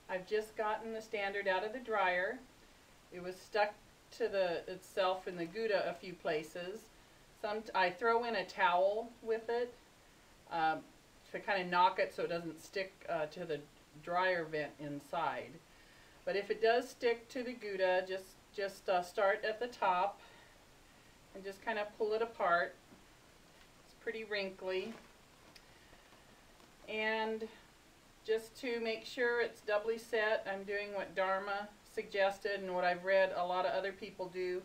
I've just gotten the standard out of the dryer. It was stuck to itself in the Gouda a few places. I throw in a towel with it to kind of knock it so it doesn't stick to the dryer vent inside. But if it does stick to the Gouda, just start at the top and just kind of pull it apart. It's pretty wrinkly. And just to make sure it's doubly set, I'm doing what Dharma suggested and what I've read a lot of other people do.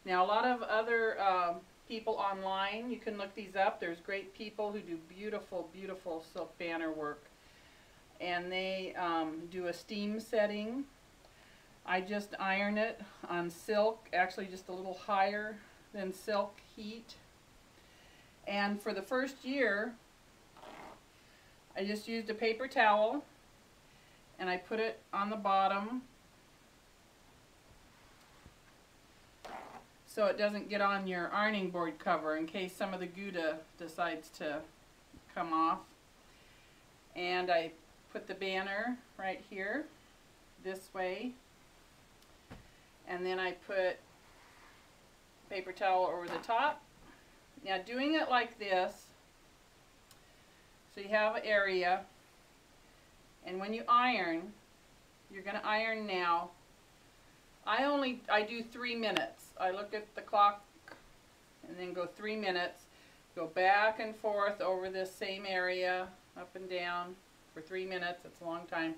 Now, a lot of other people online, you can look these up. There's great people who do beautiful, beautiful silk banner work. And they do a steam setting. I just iron it on silk, actually just a little higher than silk heat. And for the first year, I just used a paper towel and I put it on the bottom so it doesn't get on your ironing board cover in case some of the Gouda decides to come off. And I put the banner right here this way, and then I put paper towel over the top. Now, doing it like this, so you have an area, and when you iron, you're going to iron now. I do 3 minutes. I look at the clock and then go 3 minutes, go back and forth over this same area, up and down for 3 minutes. It's a long time.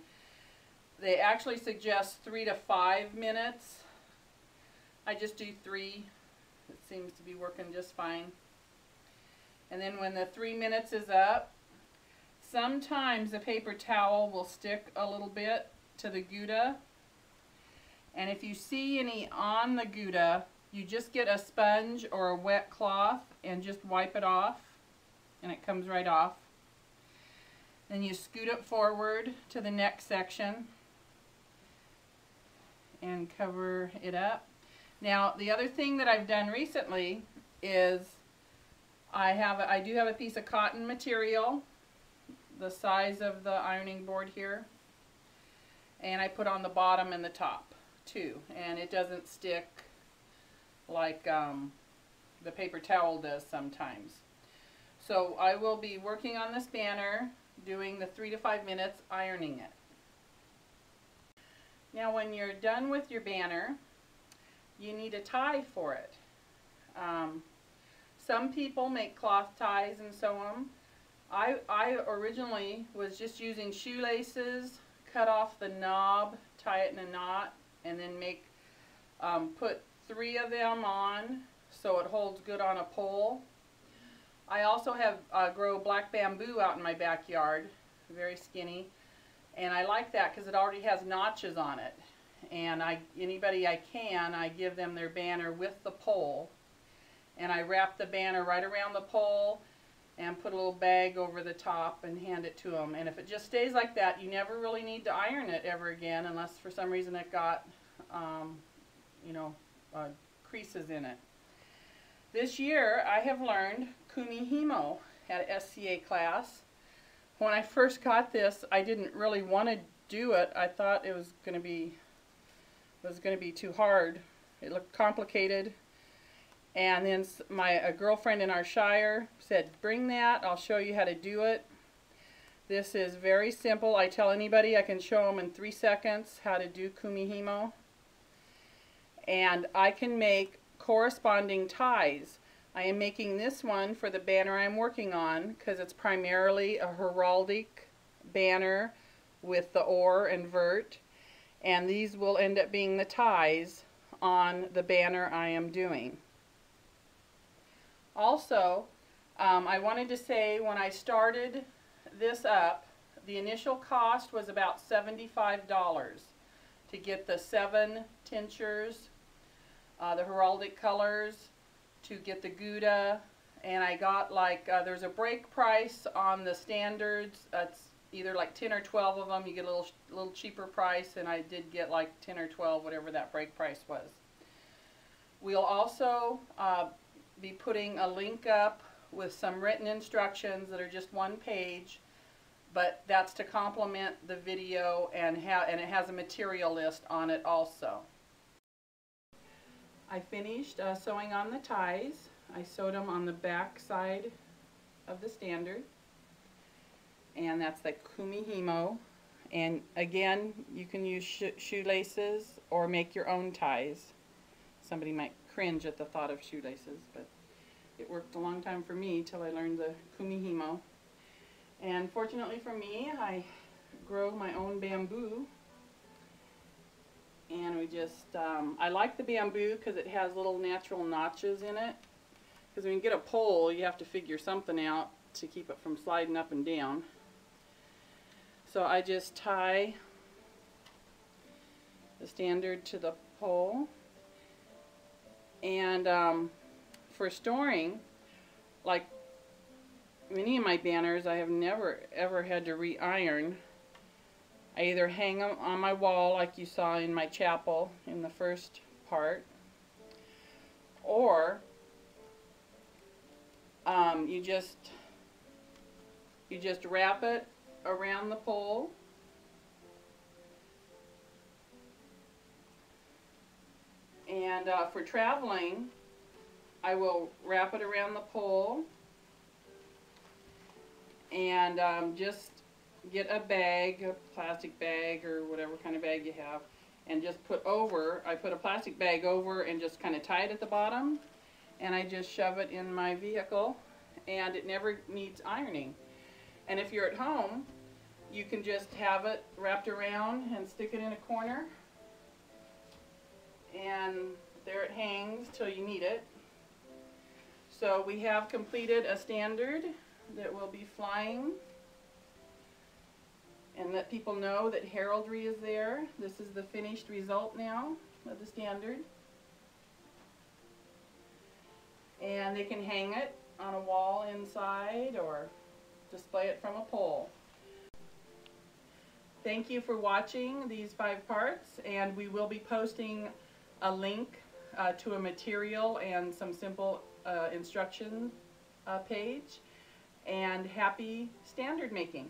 They actually suggest 3 to 5 minutes. I just do 3. It seems to be working just fine. And then when the 3 minutes is up, sometimes the paper towel will stick a little bit to the Gouda. And if you see any on the Gouda, you just get a sponge or a wet cloth and just wipe it off, and it comes right off. Then you scoot it forward to the next section and cover it up. Now, the other thing that I've done recently is I do have a piece of cotton material, the size of the ironing board here, and I put on the bottom and the top too, and it doesn't stick like the paper towel does sometimes. So I will be working on this banner, doing the 3 to 5 minutes, ironing it. Now, when you're done with your banner, you need a tie for it. Some people make cloth ties and sew them. I originally was just using shoelaces, cut off the knob, tie it in a knot, and then put 3 of them on so it holds good on a pole. I also have grow black bamboo out in my backyard, very skinny, and I like that because it already has notches on it. And anybody I give them their banner with the pole, and I wrap the banner right around the pole and put a little bag over the top and hand it to them. And if it just stays like that, you never really need to iron it ever again, unless for some reason it got creases in it. This year I have learned kumihimo at SCA class. When I first got this, I didn't really want to do it. I thought it was going to be too hard. It looked complicated. And then a girlfriend in our shire said, "Bring that, I'll show you how to do it." This is very simple. I tell anybody I can show them in 3 seconds how to do kumihimo. And I can make corresponding ties. I am making this one for the banner I'm working on because it's primarily a heraldic banner with the or and vert. And these will end up being the ties on the banner I am doing. Also, I wanted to say when I started this up, the initial cost was about $75 to get the 7 tinctures, the heraldic colors, to get the Gouda, and I got there's a break price on the standards. It's either like 10 or 12 of them. You get a little cheaper price, and I did get like 10 or 12, whatever that break price was. We'll also be putting a link up with some written instructions that are just 1 page but that's to complement the video, and it has a material list on it also. I finished sewing on the ties. I sewed them on the back side of the standard, and that's the Kumihimo. And again, you can use shoelaces or make your own ties. Somebody might cringe at the thought of shoelaces, but it worked a long time for me till I learned the Kumihimo. And fortunately for me, I grow my own bamboo. And we just, I like the bamboo because it has little natural notches in it. Because when you get a pole, you have to figure something out to keep it from sliding up and down. So I just tie the standard to the pole. And for storing, like many of my banners, I have never ever had to re-iron. I either hang them on my wall like you saw in my chapel in the first part, or you just wrap it around the pole, and for traveling I will wrap it around the pole and just get a bag, a plastic bag or whatever kind of bag you have, and just I put a plastic bag over and just kind of tie it at the bottom, and I just shove it in my vehicle, and it never needs ironing. And if you're at home, you can just have it wrapped around and stick it in a corner, and there it hangs till you need it. So we have completed a standard that will be flying, and let people know that heraldry is there. This is the finished result now of the standard. And they can hang it on a wall inside or display it from a pole. Thank you for watching these 5 parts, and we will be posting a link to a material and some simple instruction page. And happy standard making!